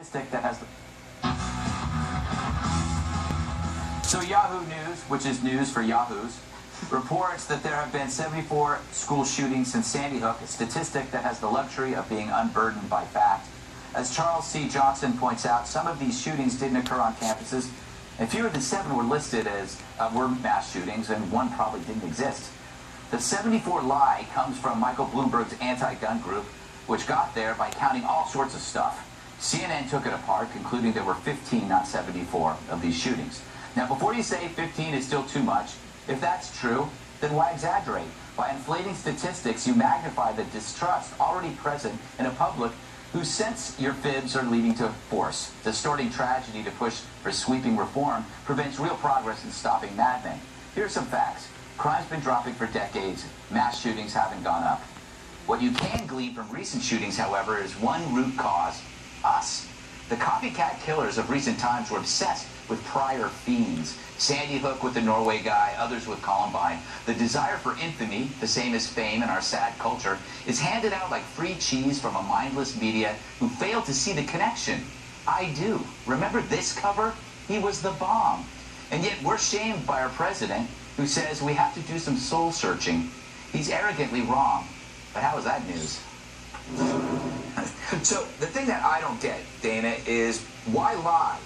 statistic that has the... So Yahoo News, which is news for Yahoos, reports that there have been 74 school shootings since Sandy Hook, a statistic that has the luxury of being unburdened by fact. As Charles C. Johnson points out, some of these shootings didn't occur on campuses, and fewer than 7 were listed as were mass shootings, and 1 probably didn't exist. The 74 lie comes from Michael Bloomberg's anti-gun group, which got there by counting all sorts of stuff. CNN took it apart, concluding there were 15, not 74, of these shootings. Now, before you say 15 is still too much, if that's true, then why exaggerate? By inflating statistics, you magnify the distrust already present in a public who sense your fibs are leading to force. Distorting tragedy to push for sweeping reform prevents real progress in stopping madmen. Here are some facts. Crime's been dropping for decades. Mass shootings haven't gone up. What you can glean from recent shootings, however, is one root cause: us. The copycat killers of recent times were obsessed with prior fiends. Sandy Hook with the Norway guy, others with Columbine. The desire for infamy, the same as fame in our sad culture, is handed out like free cheese from a mindless media who fail to see the connection. I do. Remember this cover? He was the bomb. And yet we're shamed by our president, who says we have to do some soul searching. He's arrogantly wrong. But how is that news? So the thing that I don't get, Dana, is why lie?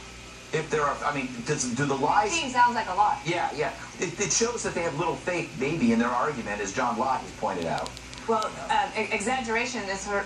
If there are, I mean, do the lies... 15 sounds like a lot. Yeah. It shows that they have little faith, maybe, in their argument, as John Locke has pointed out. Well, exaggeration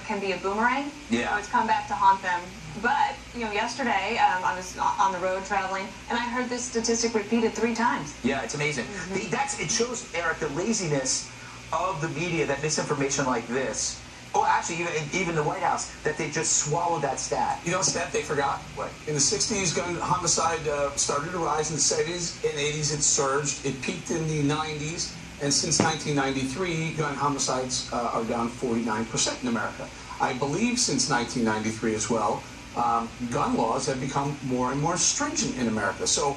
can be a boomerang. Yeah. So it's come back to haunt them. But, yesterday I was on the road traveling, and I heard this statistic repeated 3 times. Yeah, it's amazing. It shows, Eric, the laziness of the media, that misinformation like this. Oh, actually, even the White House, that they just swallowed that stat. You know what stat they forgot? What? In the 60s, gun homicide started to rise. In the 70s and 80s, it surged. It peaked in the 90s. And since 1993, gun homicides are down 49% in America. I believe since 1993 as well, gun laws have become more and more stringent in America. So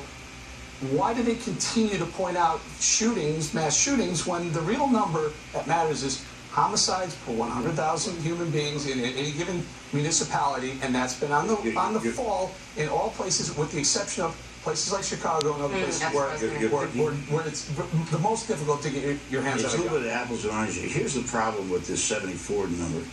why do they continue to point out shootings, mass shootings, when the real number that matters is homicides per 100,000 human beings in any given municipality, and that's been on the fall in all places, with the exception of places like Chicago and other places where it's the most difficult to get your hands on. It's a little bit of apples and oranges. Here's the problem with this 74 number.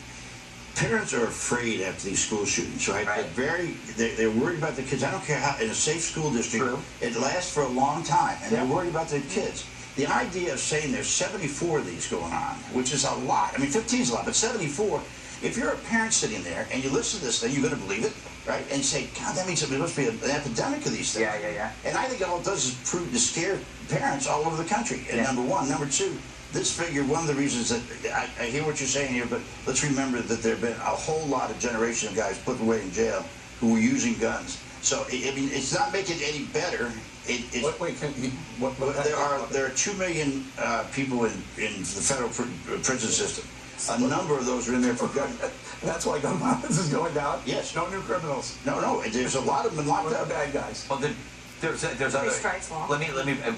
Parents are afraid after these school shootings, right? They're worried about the kids. I don't care how, in a safe school district, it lasts for a long time, and they're worried about their kids. The idea of saying there's 74 of these going on, which is a lot. I mean, 15 is a lot, but 74, if you're a parent sitting there and you listen to this thing, you're going to believe it, right? And you say, God, that means there must be an epidemic of these things. Yeah. And I think all it does is prove to scare parents all over the country. And number one. Number two, this figure, one of the reasons that I hear what you're saying here, but let's remember that there have been a whole lot of generation of guys put away in jail who were using guns. So, I mean, it's not making it any better. There are 2 million people in the federal prison system. A number of those are in there for gun. That's why gun violence is going down. Yes. No new criminals. No. There's a lot of them locked up. Bad guys. Well, there's other. Strikes law. Let me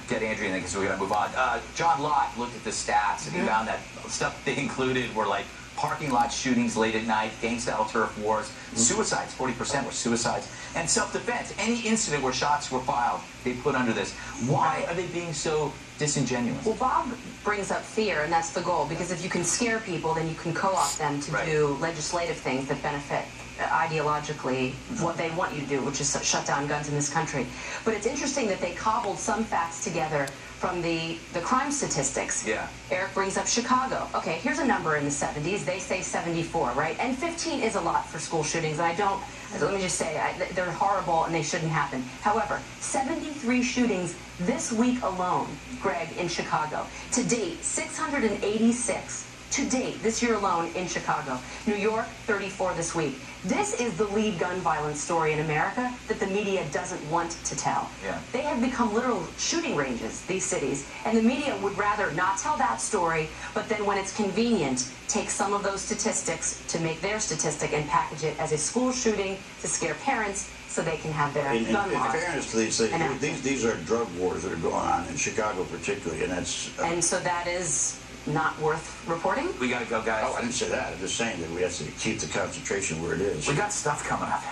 get Andrea in because we got to move on. John Locke looked at the stats and he found that stuff they included were like parking lot shootings late at night, gang-style turf wars, suicides, 40% were suicides, and self-defense. Any incident where shots were filed, they put under this. Why are they being so disingenuous? Well, Bob brings up fear, and that's the goal, because if you can scare people, then you can co-opt them to do legislative things that benefit ideologically what they want you to do, which is shut down guns in this country. But it's interesting that they cobbled some facts together from the crime statistics. Yeah. Eric brings up Chicago. Okay, here's a number in the 70s. They say 74, right? And 15 is a lot for school shootings. And let me just say, they're horrible and they shouldn't happen. However, 73 shootings this week alone, Greg, in Chicago. To date, 686. To date, this year alone in Chicago. New York, 34 this week. This is the lead gun violence story in America that the media doesn't want to tell. Yeah. They have become literal shooting ranges, these cities, and the media would rather not tell that story, but then when it's convenient, take some of those statistics to make their statistic and package it as a school shooting to scare parents so they can have their gun laws. In fairness to these things, these are drug wars that are going on in Chicago particularly, and that's... and so that is not worth reporting? We got to go, guys. Oh, I didn't say that. I'm just saying that we have to keep the concentration where it is. We got stuff coming up.